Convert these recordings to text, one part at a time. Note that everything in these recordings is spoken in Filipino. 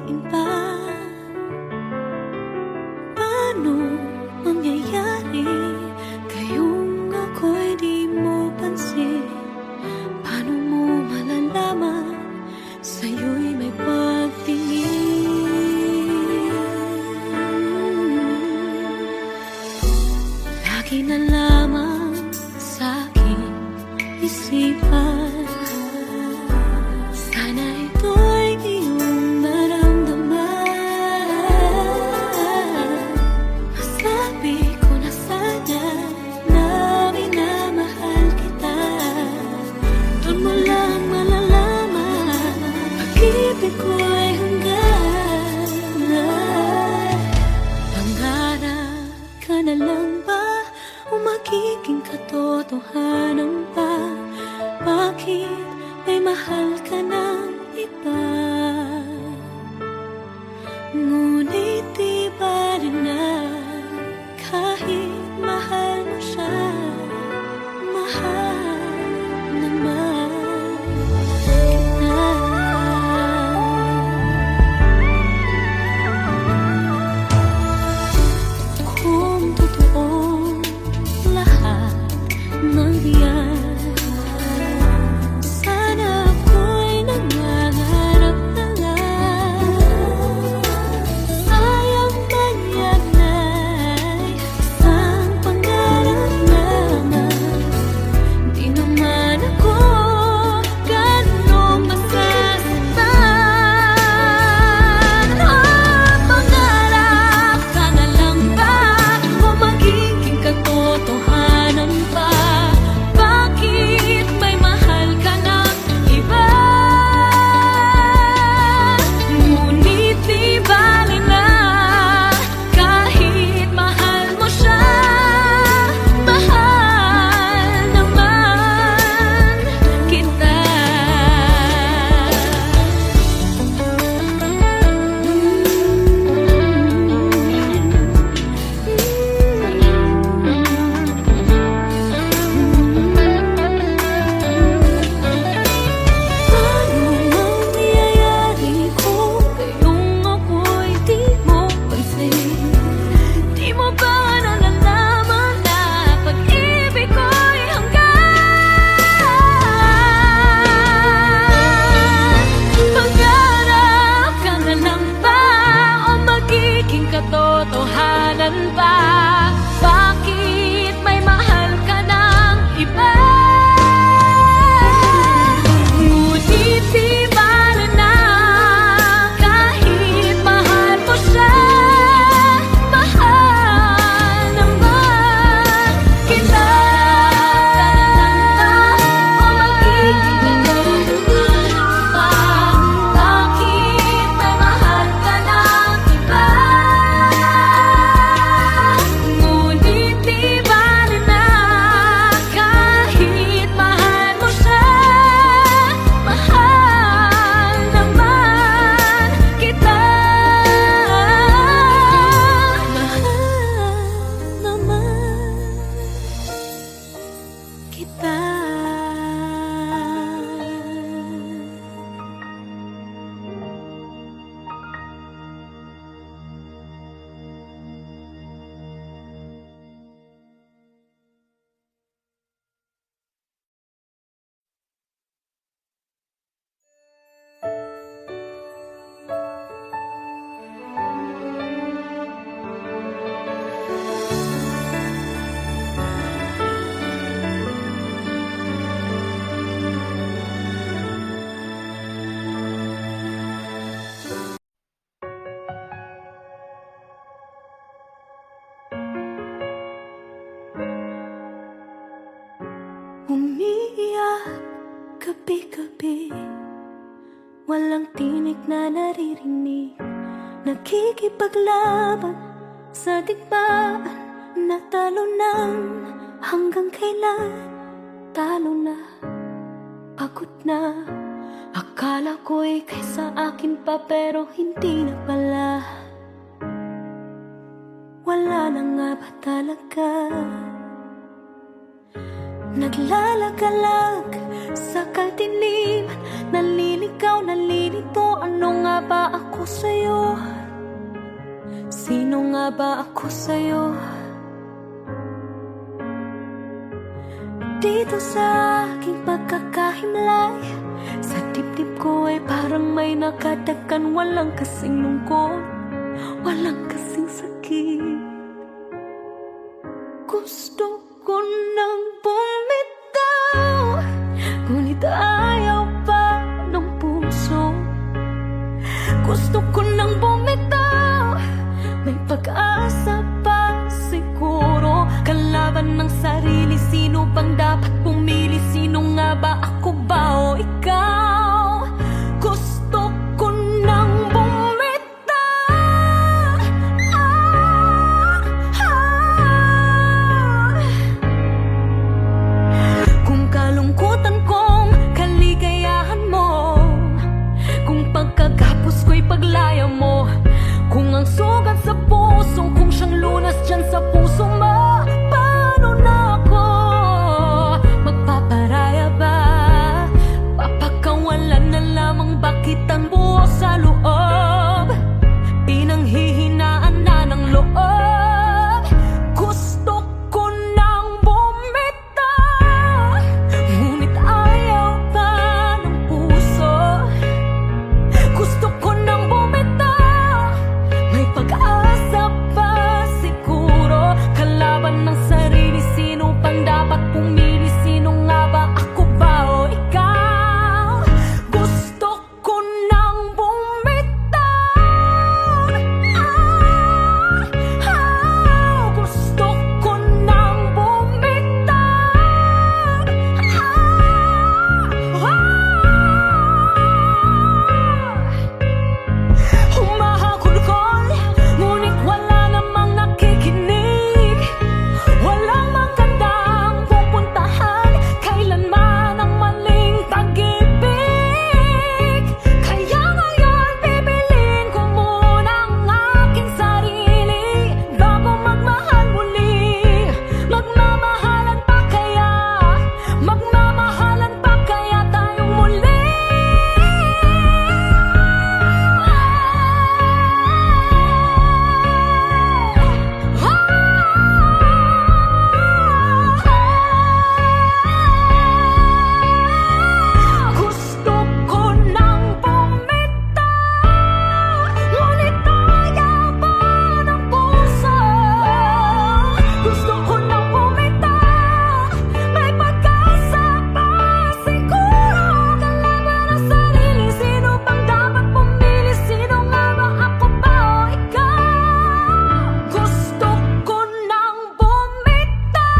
pipiliin pa? Paano mangyayari kayong ako'y di mo pansin? Paano mo malalaman sa'yo'y may pagtingin? Lagi na lamang sa'kin isipan, sana ito'y iyong maramdaman. Masabi ko na sana na minamahal kita. Doon mo lang malalaman pag-ibig ko'y hanggan. Pangarap ka na lang ba o magiging katotohanan pa? Bakit may mahal ka ng iba? Ngunit di ba rin na kahit mahal mo siya, mahal naman kita. Kung totoo lahat ng diyan, katotohanan ba? Bakit may mahal ka ng iba? Ngunit di bale na kahit mahal mo siya, mahal naman kita. O magiging katotohanan ba? Bakit may mahal ka ng iba? Umiiyak gabi-gabi, walang tinig na naririnig. Nakikipaglaban sa digmaan, natalo na. Hanggang kailan? Talo na, pagod na. Akala ko'y kaysa akin pa, pero hindi na pala. Wala na nga ba talaga? Naglalagalag sa kadiliman, naliligaw, nalilito. Ano nga ba ako sa'yo? Sino nga ba ako sa'yo? Dito sa aking pagkakahimlay, sa dibdib ko ay parang may nakadakan. Walang kasing lungkot, walang kasing sakit. Gusto ko nang bumitaw, ngunit ayaw pa ng puso. Gusto ko nang bumitaw, may pag-asa pa siguro. Kalaban ng sarili, sino bang dapat pumili? Sino nga ba, ako ba o ikaw? Gusto ko nang bumitaw. Kung kalungkutan kong kaligayahan mo, kung pagkagapos ko'y paglaya mo, kung ang sugat sa puso, kung siyang lunas dyan sa puso mo, paano na ako magpaparaya ba? Papakawalan na lamang ba kitang buo sa loob? Pinanghihinaan na ng loob. Gusto ko nang bumitaw, ngunit ayaw pa ng puso. Gusto ko nang bumitaw, may pag-asa pa siguro. Kalaban ng sarili, sino pang dapat pumili? Sino nga ba, ako ba o ikaw? Gusto ko nang bumitaw. Gusto ko nang bumitaw. Humahakol-kol, ngunit wala namang nakikinig. Walang magandang pupuntahan, kailanman ang maling pag-ibig. Kaya ngayon bibilin ko muna ang aking sarili bago magmahal muli. Magmamahalan pa kaya? Magmamahalan pa kaya tayong muli? Gusto ko nang bumitaw, ngunit ayaw pa ng puso. Gusto ko nang bumitaw, may pag-asa pa siguro. Kalaban ng sarili, sino bang dapat pumili? Sino nga ba, ako ba o ikaw? Gusto ko nang bumitaw.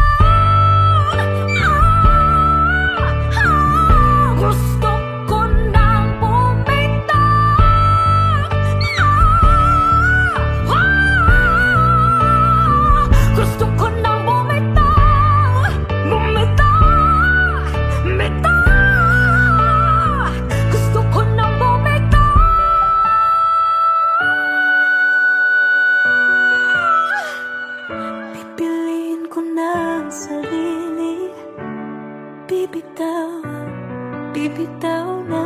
Gusto ko nang bumitaw. Gusto ko nang bumitaw. Bumitaw. Bitaw. Gusto ko nang bumitaw. Pipiliin ko ng sarili, bibitaw, bibitaw na.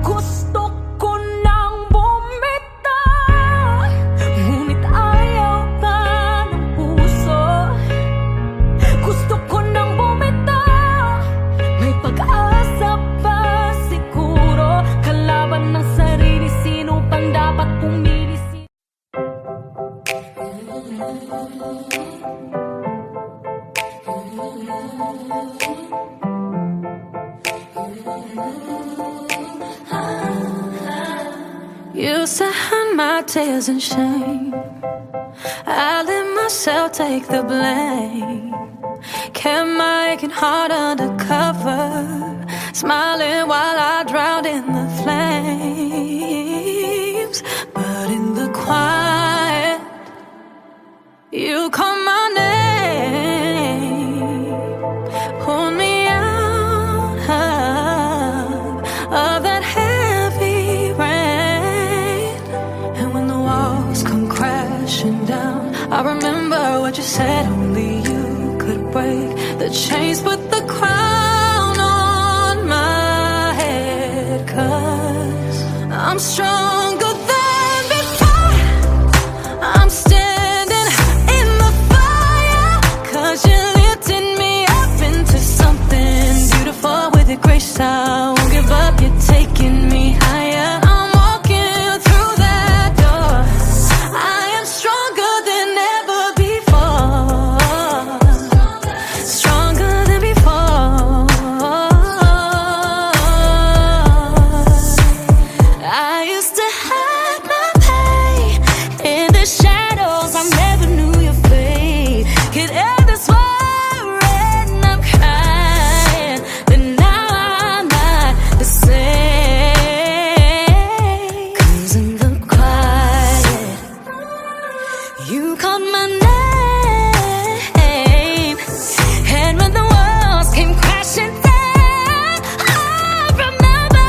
Gusto ko nang bumitaw, ngunit ayaw pa ng puso. Gusto ko nang bumitaw, may pag-asa pa siguro. Kalaban ng sarili, sino pang dapat pumili? Used to hide my tears and shame. I let myself take the blame. Kept my aching heart undercover, smiling while I drowned in the flames. But in the quiet, you called my name, pulled me out of that heavy rain. And when the walls come crashing down, I remember what you said, only you could break the chains, put the crown on I won't give up, you're taking me higher. I'm walking through that door. I am stronger than ever before. Stronger than before. I used to hide my pain in the shadows. I never knew your fate could end this way. And I'm crying, but now I'm not the same. 'Cause in the quiet, you called my name, and when the walls came crashing down, I remember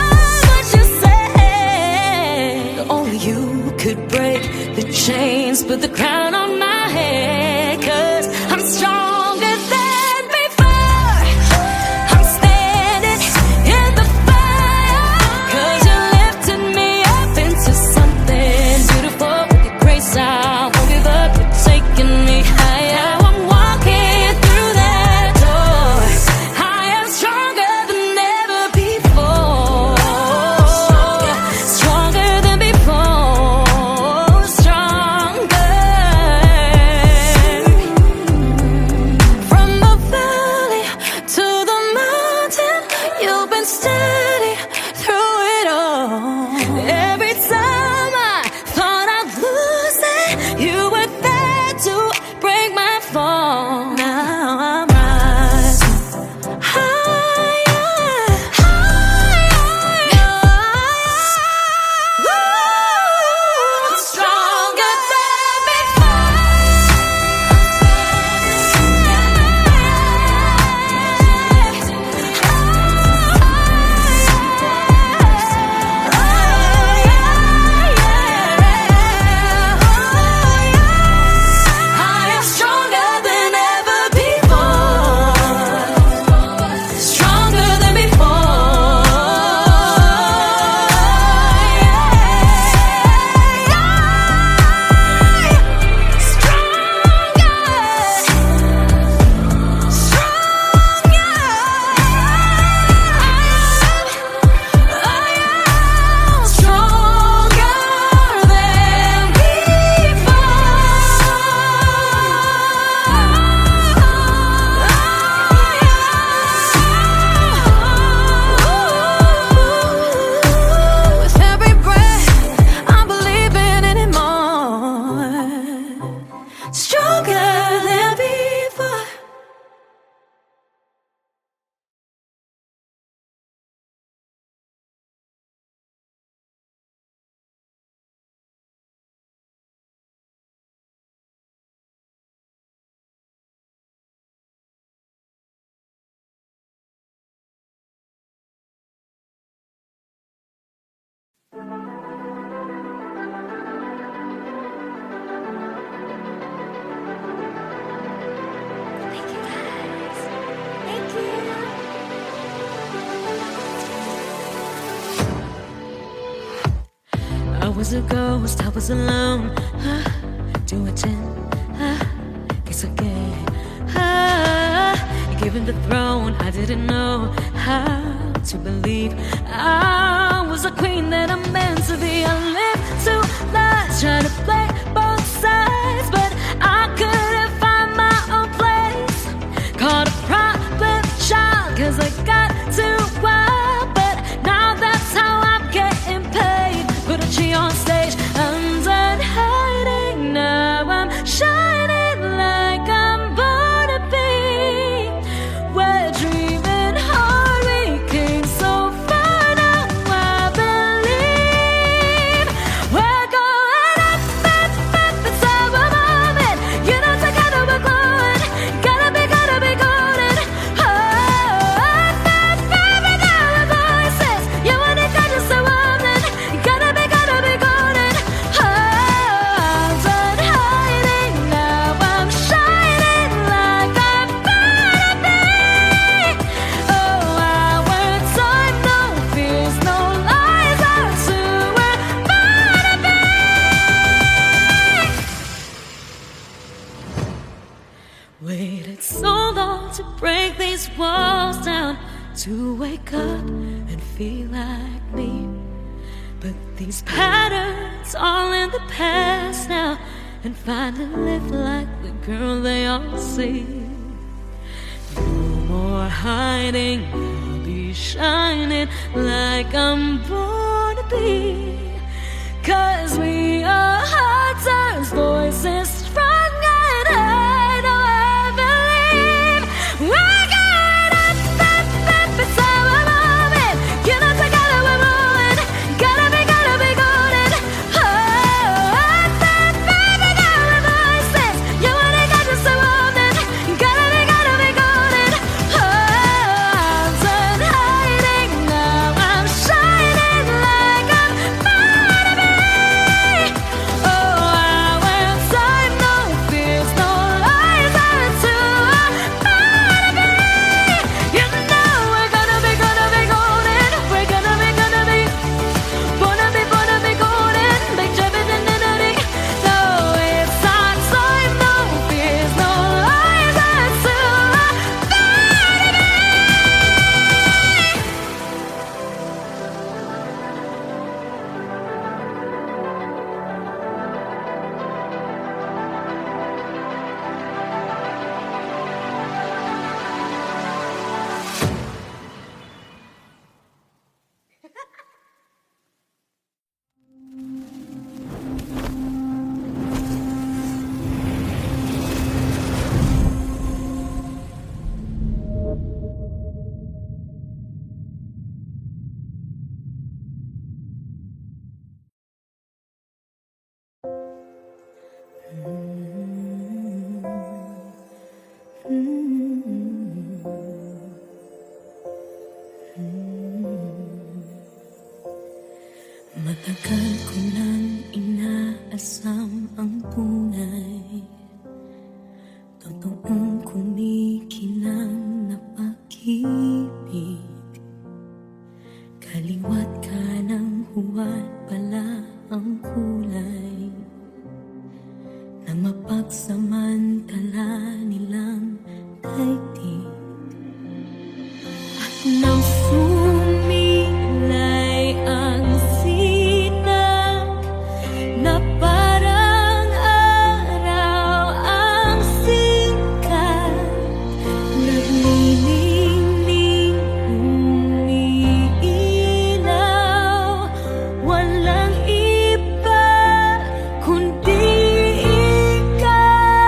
what you said. Only you could break the chains, put the crown on my head. 'Cause I'm stronger than before. I'm standing in the fire. 'Cause you lifted me up into something beautiful. With your grace, I won't give up. You're taking me higher. Now I'm walking through that door. I am stronger than ever before. Stronger than before. Stronger. From the valley to the mountain, you've been steady through it all. Every time I thought I'd lose it, you were there to break my fall. Now I'm rising higher, higher. Woo! Stronger than I am stronger than ever before. Stronger than before. With every breath, I'm believing anymore. Stronger than before. I was a ghost, I was alone. Doing guess again. Given the throne, I didn't know how to believe I was a queen that I'm meant to be. I lived two lives, trying to play both sides, but I couldn't find my own place. Caught a problem child, 'cause I got too wild. But now that's how I'm getting paid. Put a G on stage, I'm done hiding. Now I'm shining like I'm born to be. We're dreaming hard, we came so far. Now I believe we're going up, up, up. to wake up and feel like me. But these patterns all in the past now, and finally live like the girl they all see. No more hiding, I'll be shining like I'm born to be. 'Cause we are hunters, voices strong and I know I believe we're gonna it's how we're moving. You know together we're moving. Gotta be golden. Baby, now we're voices. You wanna get just so woman. Gotta be golden. I'm done hiding now. I'm shining like I'm born to be. Oh, I went time, no fears, no lies, I'm too born to be. You know we're gonna be golden. We're gonna be golden. Big jumping in the nutty. No, it's our time, no fears, no lies, I'm too born to be. Matagal ko nang inaasam ang tunay, totoong kumikinang na pag-ibig. Kaliwat kanang huwad pala ang kulay na mapagsamantala nilang daigdig. At nang sumilay ang sinag na parang araw ang sikat, naglilingling umiilaw, walang iba kundi ikaw.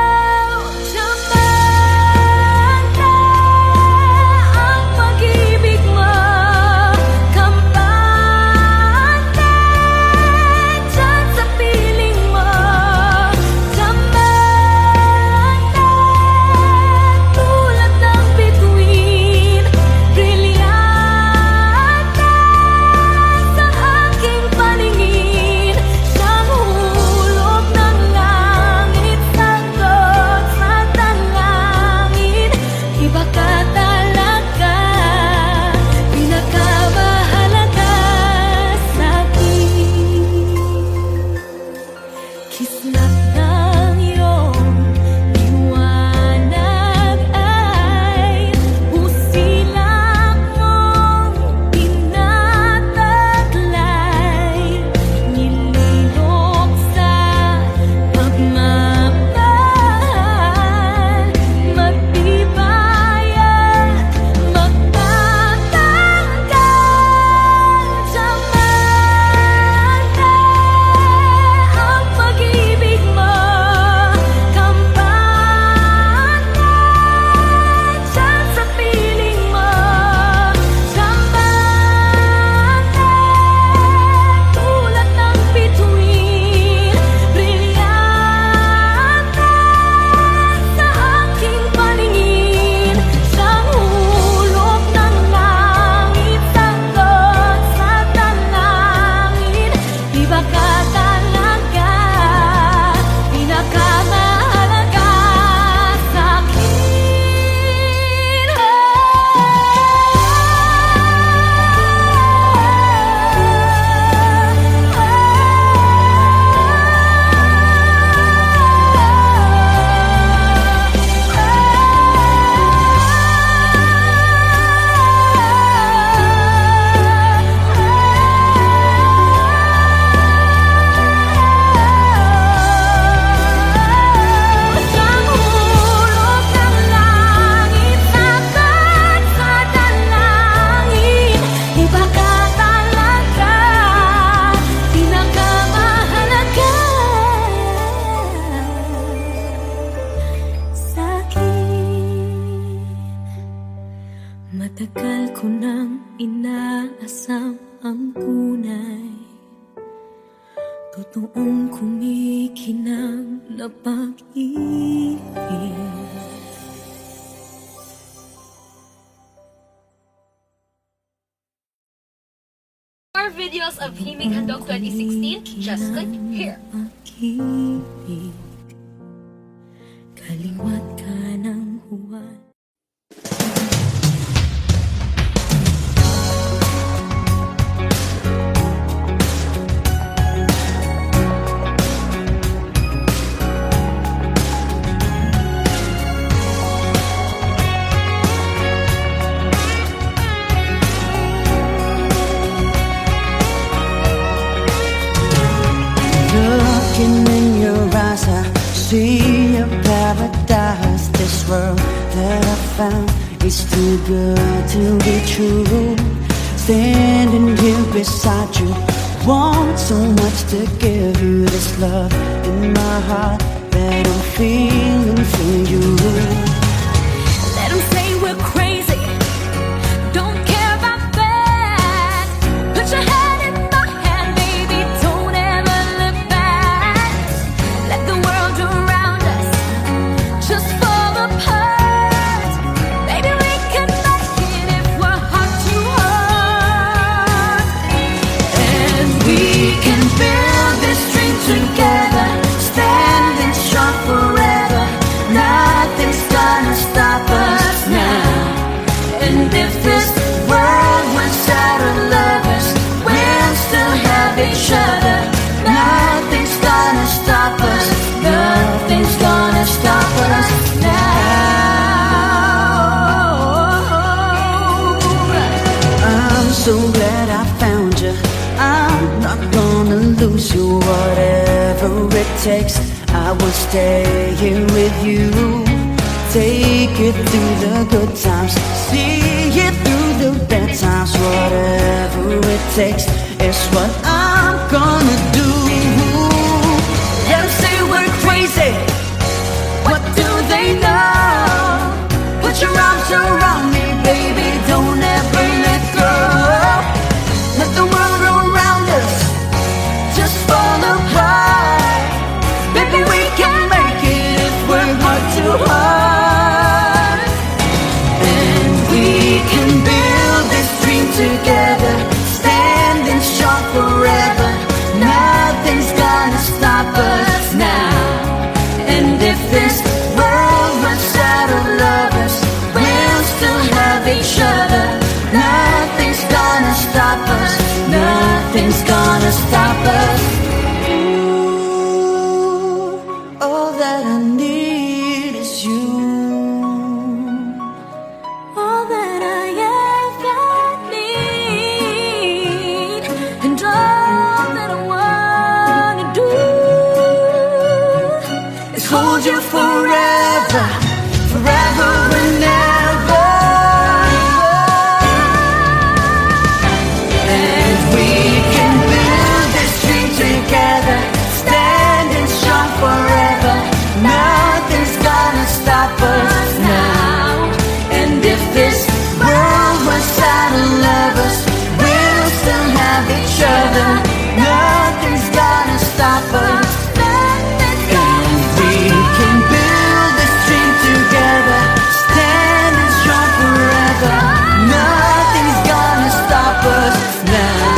inaasam ang kunay, totoong kumikinang na pag-ibig. More videos of Himig Handog 2016, just click here. Pag-ibig, kaliwat ka ng huwan. Looking in your eyes, I see a paradise. This world that I found is too good to be true. Standing here beside you, want so much to give you this love in my heart that I'm feeling for you. Let 'em say we're crazy, don't care about that. Put your hand in my hand, baby, don't ever look back. Let the world around us just fall apart. Baby, we can make it if we're heart to heart. And we can build this dream together, standing strong forever. Nothing's gonna stop us now. And if this world was out of lovers, we'll still have each other. Nothing's gonna stop us. Nothing's gonna stop us now. I'm so glad I found you. I'm not gonna lose you. Whatever it takes, I will stay here with you. Take it through the good times, see it through the bad times. Whatever it takes is what I'm gonna do. Let 'em say we're crazy, what do they know? Put your arms around me, baby, don't ever let go. Let the world around us just fall apart. Baby, we can make it if we're heart to heart. And we can build this dream together, standing strong forever. Nothing's gonna stop us now. And if this world runs out of lovers, we'll still have each other. Nothing's gonna stop us. Nothing's gonna stop us. Ooh, all that I need is you. All that I ever need, and all that I wanna do Is hold you forever, forever and ever. And we can build this dream together, standing strong forever. Nothing's gonna stop us now. And if this world was out of lovers, we'll still have each other. Nothing's gonna stop us. And we can build this dream together, standing strong forever. Nothing's gonna stop us now.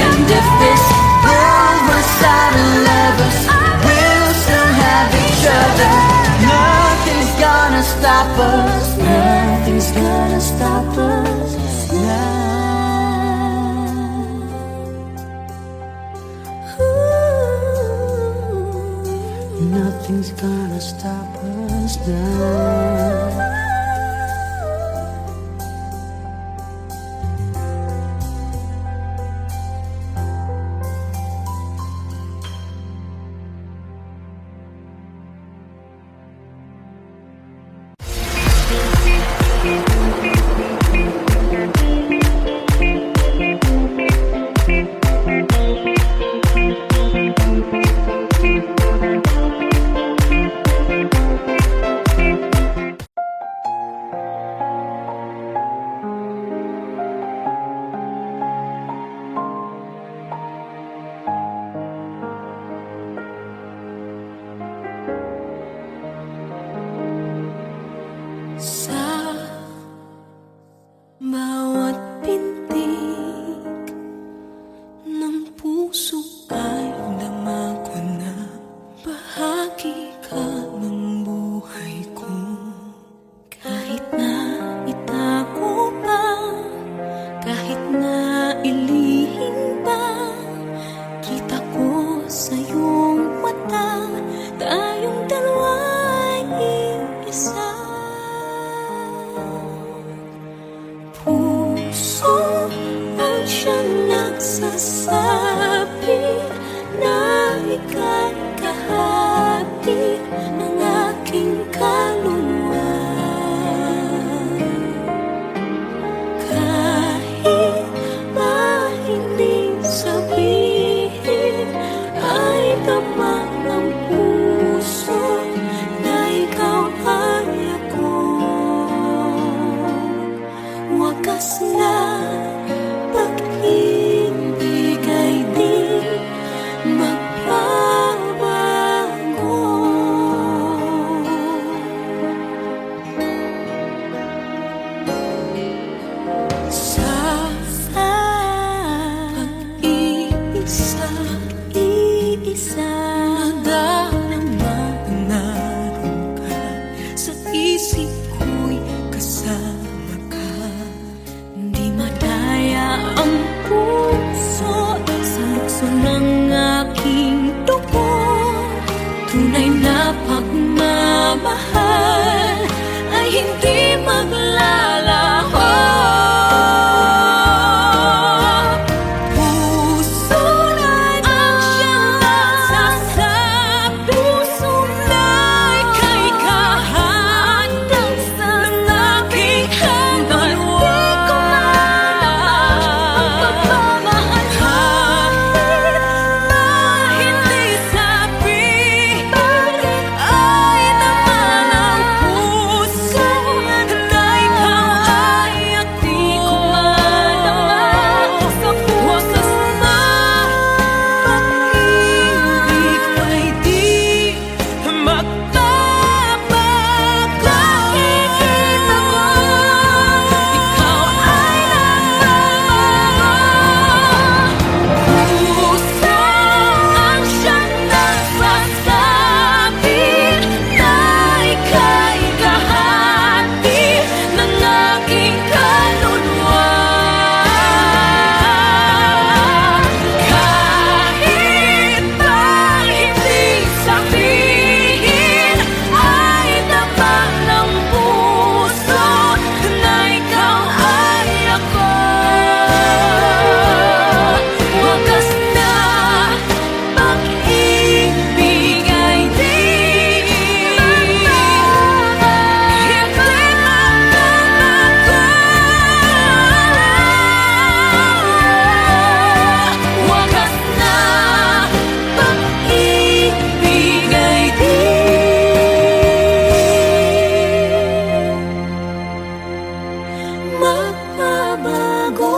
And if this world was out of lovers, we'll still have each other. Nothing's gonna stop us. Nothing's gonna stop us now. Nothing's gonna stop us now. siyang nagsasabi na ika'y kahati ng aking kaluluwa. Kahit ba hindi sabihin, ay damang ng puso na ikaw ay ako. Wakas na pag-ibig ay di magbabago. Sa pag-iisa nadarama na naroon ka sa isip ko'y kasama ka. Di madaya ang puso sa lukso ng aking dugo. Tunay na pagmamahal ay hindi maglalaho. Puso na'y ang siyang nagsasabi, puso na'y kay kahandang sa aking kaluluwa. Kahit na hindi sabihin, ay naman ang puso na ikaw ay ako. Wakas na pag-ibig ay di magbabago. Nakikita ko, ikaw ay nagbabago. Puso ang siyang nagsasabi na ika'y kahati ng aking kaluluwa. Kahit ba hindi sabihin, ay damang ng puso na ikaw ay ako. Wakas na pag-ibig ay di magbabago. Wakas na pag-ibig ay di magbabago.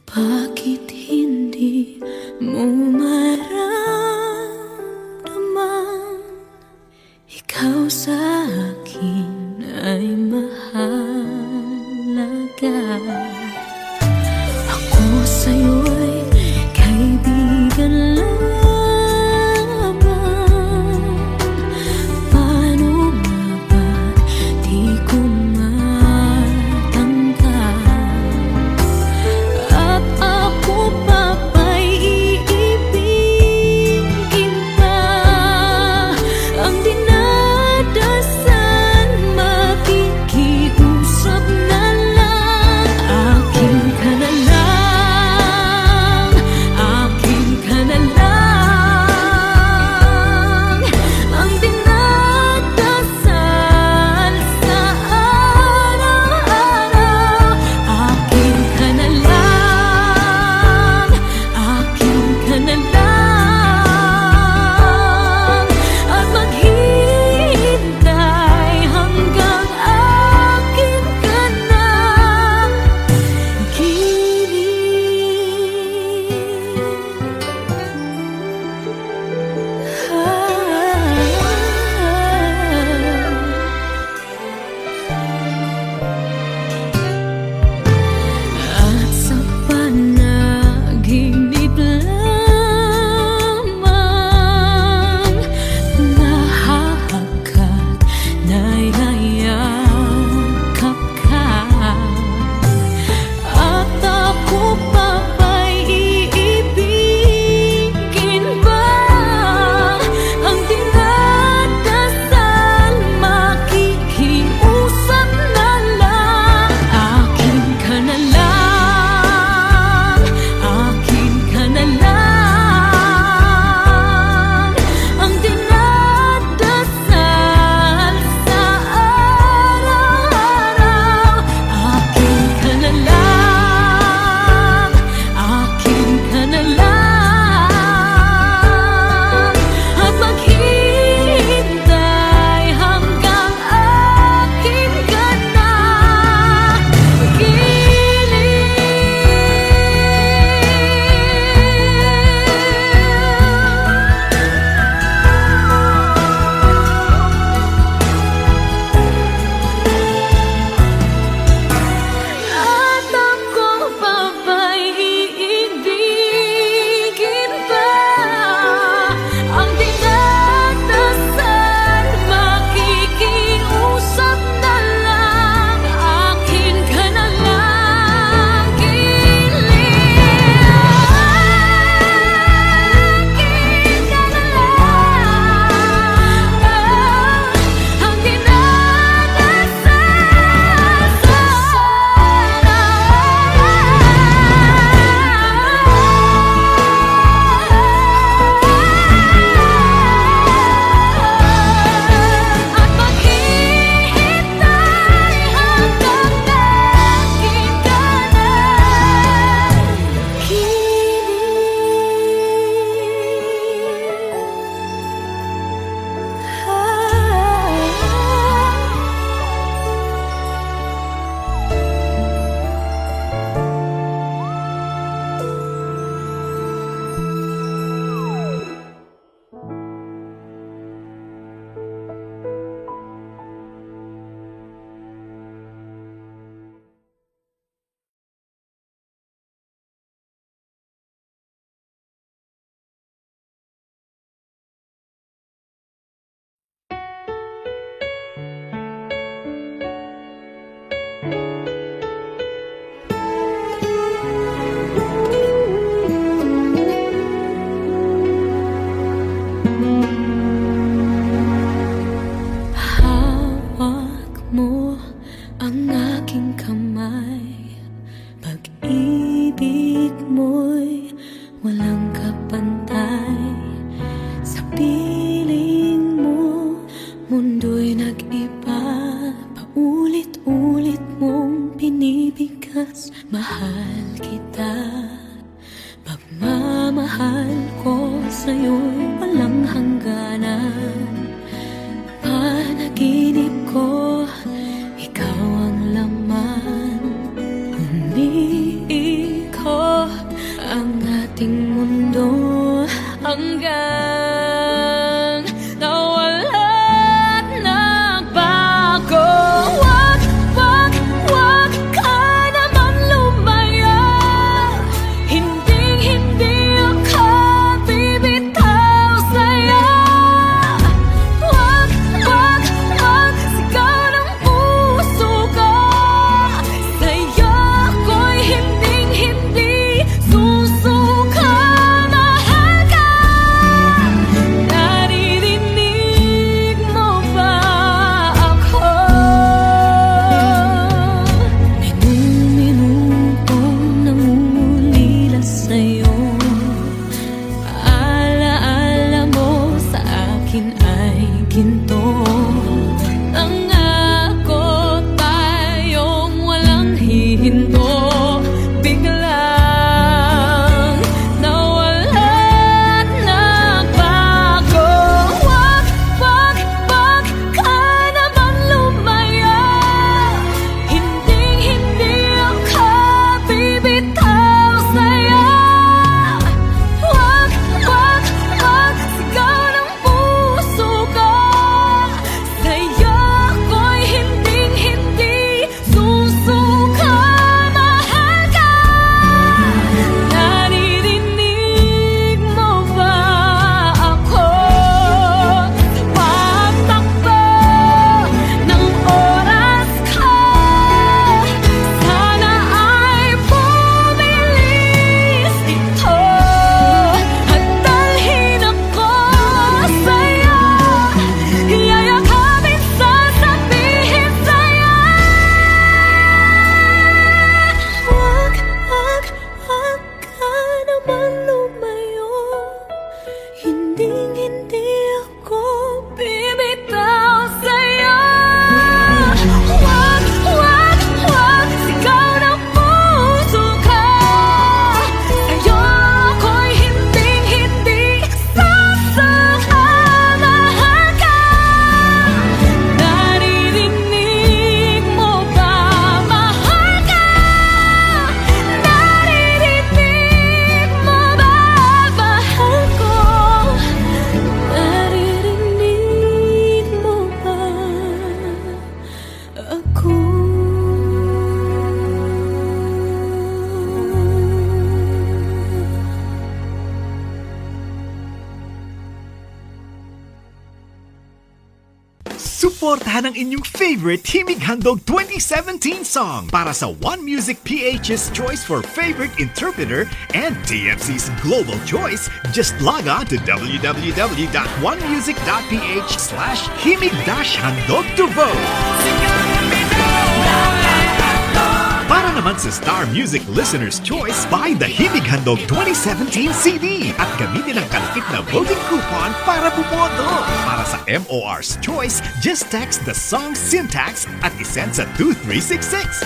Bakit hindi mo maramdaman ikaw sa akin ay mahalaga? Ako sa'yo'y kaibigan lamang. Paano nga ba di ko matanggap? At ako pa ba'y iibigin mahal kita. Pagmamahal ko sa'yo'y walang hangganan. Panaginip ko, ikaw ang laman. Umiikot ang ating mundo hanggang nawala't nagbago. Wag, wag, wag ka naman lumaya. Hindi ako bibitaw sa'yo. Wag, wag, wag, sigaw ng puso ko. Sa'yo ako'y hindi susuka. Mahal ka. Naririnig mo ba ako? Minu-minutong nangungulila sa'yo. Alaala mo sa akin ay ginto. Nangako tayong walang hihinto. Biglang nawala't nagbago. Wag, wag, wag ka naman lumaya. Hindi ako bibitaw sa'yo. Wag, wag, wag, sigaw ng puso ko. Sa'yo ako'y hindi susuka. Mahal ka. Naririnig mo ba ako? Pagtakbo ng oras ko, sana ay bumilis ito at dalhin ako sa'yo. Yayakapin, sasabihin sa'yo. Wag, wag, wag ka naman lumayo. Hindi ako bibitaw sa'yo. Wag, wag, wag, sigaw ng puso ko. Sa'yo ako'y hindi susuka. Mahal ka. Naririnig mo ba? Mahal ka. Naririnig mo ba? Mahal ko. Naririnig mo ba ako? Suportahan ang inyong favorite Himig Handog 2017 song para sa One Music PH's choice for favorite interpreter and TFC's global choice. Just log on to www.onemusic.ph/himig-handog to vote. Para naman sa Star Music Listener's Choice, buy the Himig Handog 2017 CD at gamitin ang kalakip na voting coupon para bumoto. Para sa MOR's Choice, just text the song syntax at isend sa 2366.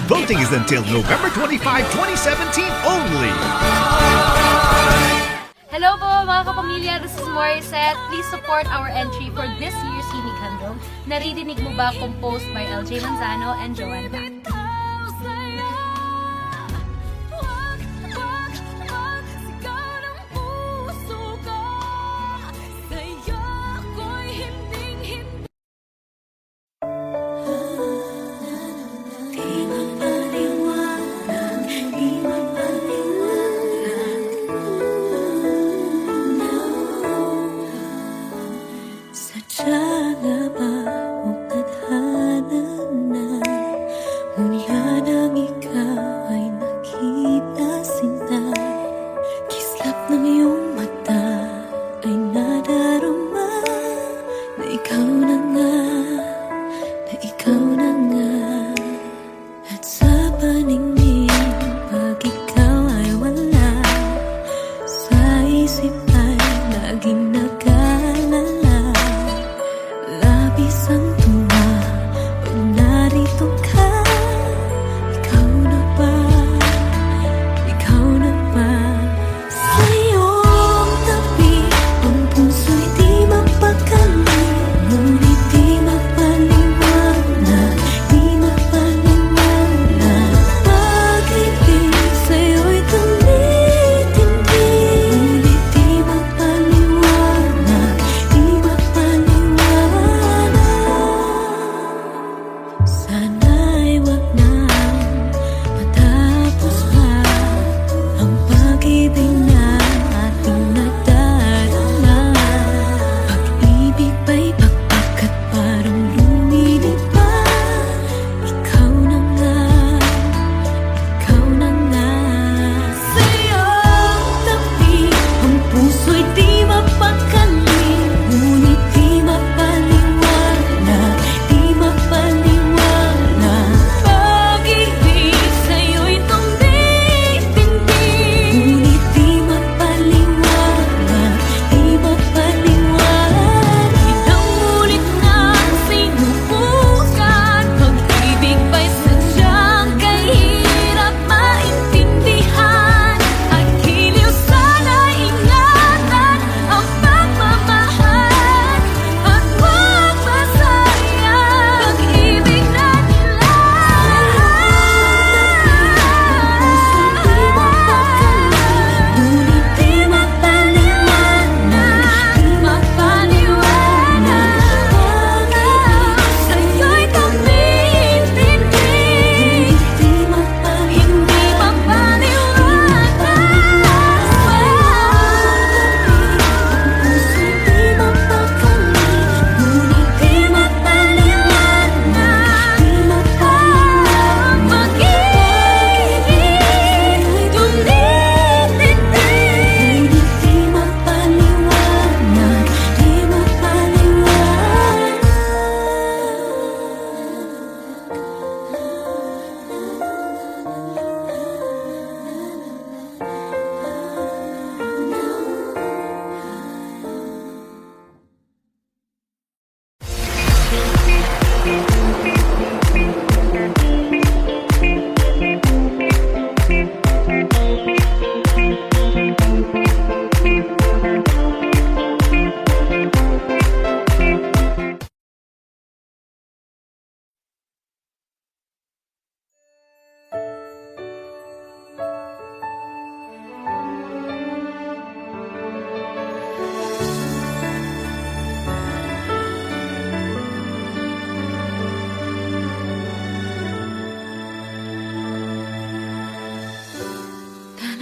Voting is until November 25, 2017 only. Hello po mga kapamilya, this is Morissette. Please support our entry for this year's Himig Handog. Naririnig mo ba? Composed by LJ Manzano and Joanne Tan. Bitaw sa'yo. Wag, wag, wag, sigaw ng puso ko. Sa'yo ako'y hindi Di mapaliwanag, di mapaliwanag. Sadya nga ba o tadhana na? Ngunit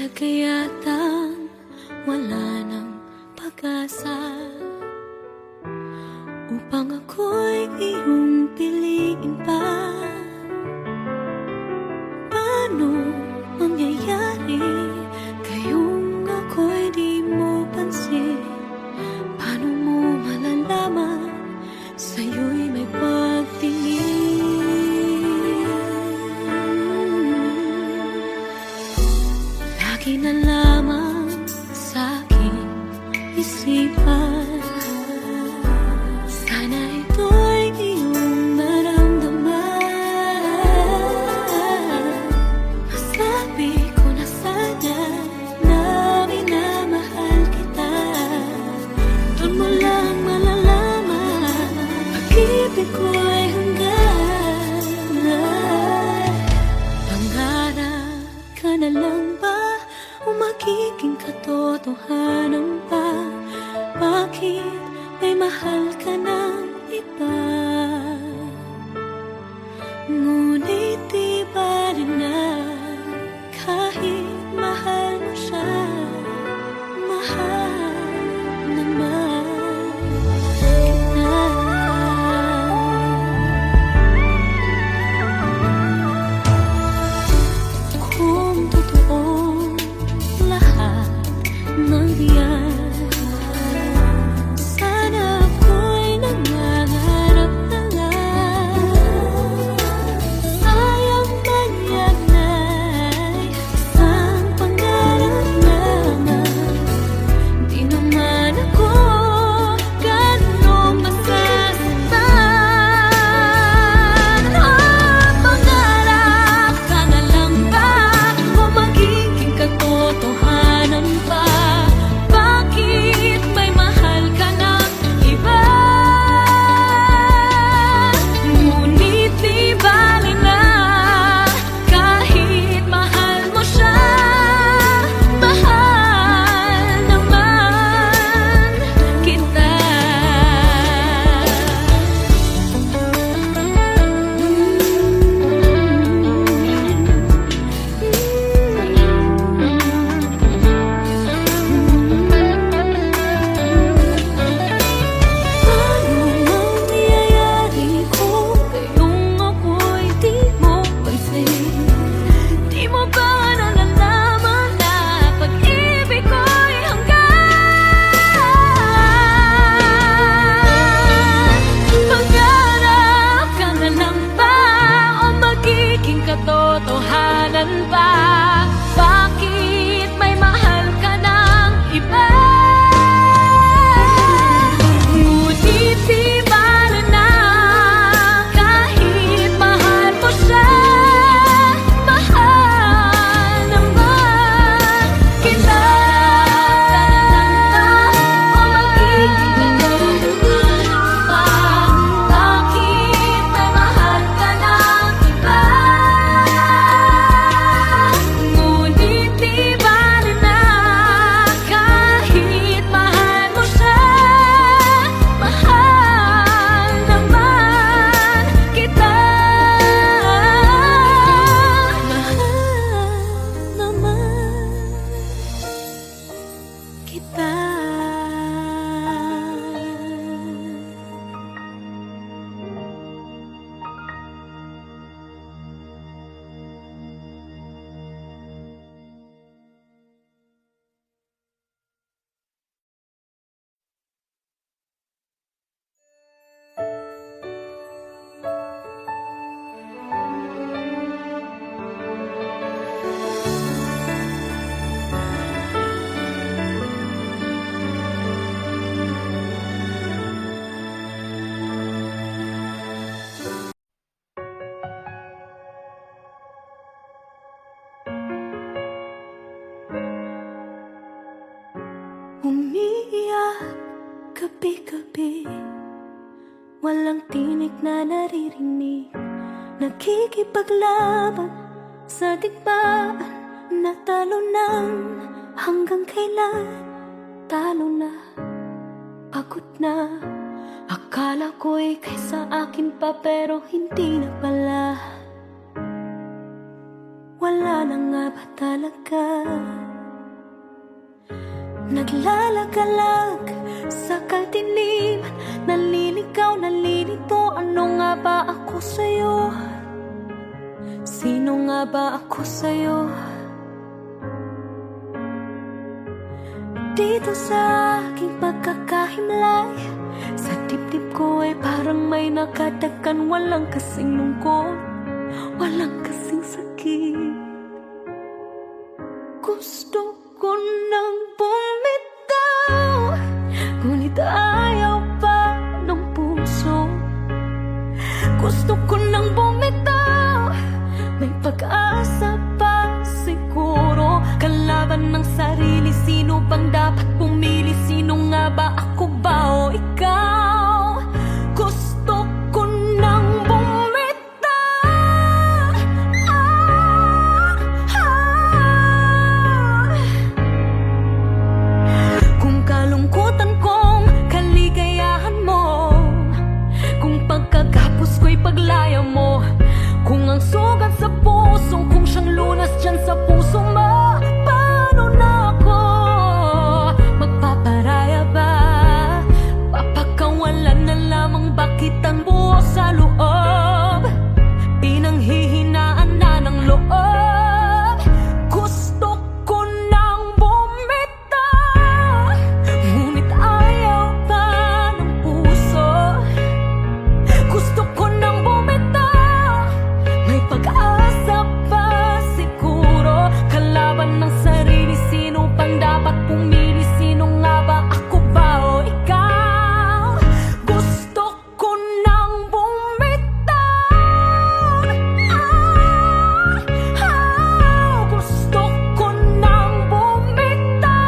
Talaga yatang wala ng pag-asa upang ako'y iyong piliin pa. Paano mangyayari kayong ako'y di mo pansin? Paano mo malalaman sa'yo'y may pagtingin? Lagi na lamang sa'king isipan, sana ito'y iyong maramdaman. Masabi ko na sana na minamahal kita. Doon mo lang malalaman pag-ibig ko'y hanggan. Pangarap ka na lang ba o magiging katotohanan pa? Bakit may mahal ka ng iba? Ngunit di ba rin na kahit mahal mo siya, mahal naman kita. Kung totoong lahat ng diyan, sana ako'y nangangarap na lang. Sayang man yan ay isang pangarap lamang. Di naman ako ganong masasaktan. Pangarap ka na lang ba o magiging katotohanan pa? Bakit may mahal ka ng iba? Ngunit di bali na kahit mahal mo siya, mahal naman kita. Paano mangyayari kung kayong ako'y di mo pansin? Di mo ba nalalaman na pag-ibig ko'y hanggan? Pangarap ka na lang ba o magiging katotohanan ba? Bakit may mahal ka ng iba? Ngunit di bali na kahit mahal mo siya, mahal naman kita. O magiging katotohanan pa? Bakit may mahal ka ng iba? Ngunit di bali na kahit mahal mo siya, mahal naman kita. Mahal naman kita. Umiiyak gabi-gabi, walang tinig na naririnig. Nakikipaglaban sa digmaan na talo ng hanggang kailan. Talo na, pagod na. Akala ko'y kaysa akin pa pero hindi na pala. Wala na nga ba talaga? Naglalagalag sa kadiliman, naliligaw, nalilito. Ano nga ba ako sa'yo? Sino nga ba ako sa'yo? Dito sa aking pagkakahimlay, sa dibdib ko ay parang may nakadakan. Walang kasing lungkot, walang kasing sakit. Gusto ko nang bumitaw, ngunit ayaw pa ng puso. Gusto ko nang bumitaw, may pag-asa pa siguro. Kalaban ng sarili, sino bang dapat pumili? Sino nga ba, ako ba o ikaw? Gusto ko nang bumitaw. Kung kalungkutan kong kaligayahan mo, kung pagkagapos ko'y paglaya mo, kung ang sugat sa puso, kung siyang lunas dyan sa puso mo, paano na ako magpaparaya ba? Papakawalan na lamang ba kitang buo sa loob? Pinanghihinaan na ng loob. Gusto ko nang bumitaw, ngunit ayaw pa ng puso. Gusto ko nang bumitaw, may pag-asa pa siguro. Kalaban ng sarili, sino pang dapat pumili? Sino nga ba, ako ba o ikaw? Gusto ko nang bumitaw. Gusto ko nang bumitaw.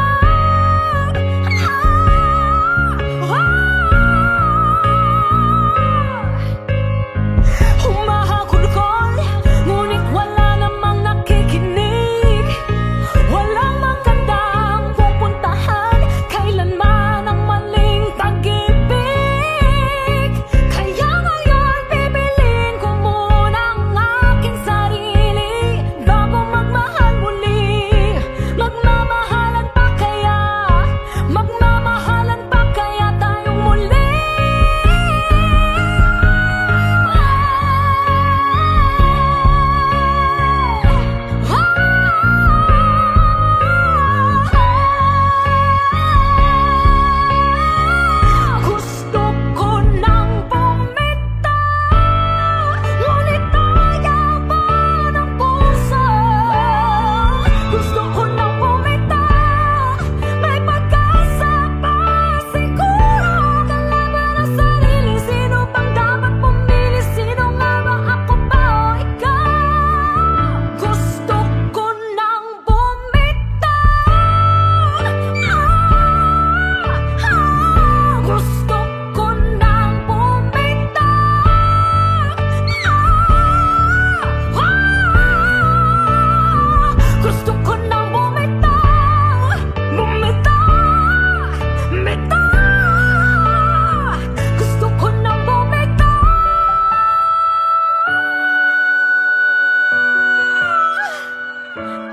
Humahagulgol, ngunit wala namang nakikinig. Walang magandang pupuntahan, kailanman ang maling pag-ibig. Kaya ngayon bibilin ko muna ang aking sarili bago magmahal muli. Magmamahalan pa kaya? Magmamahalan pa kaya tayong muli? Gusto ko nang bumitaw, ngunit ayaw pa ng puso. Gusto ko nang bumitaw, may pag-asa pa siguro. Kalaban ng sarili, sino bang dapat pumili? Sino nga ba, ako ba o ikaw? Gusto ko nang bumitaw. Gusto ko nang bumitaw. Gusto ko nang bumitaw. Bumitaw. Bumitaw. Gusto ko nang bumitaw.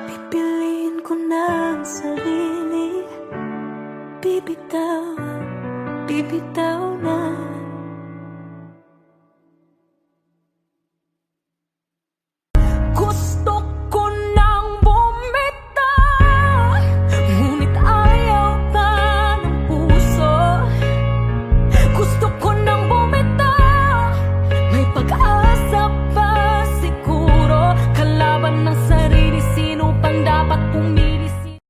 Pipiliin ko na ang sarili. Bibitaw, bibitaw na.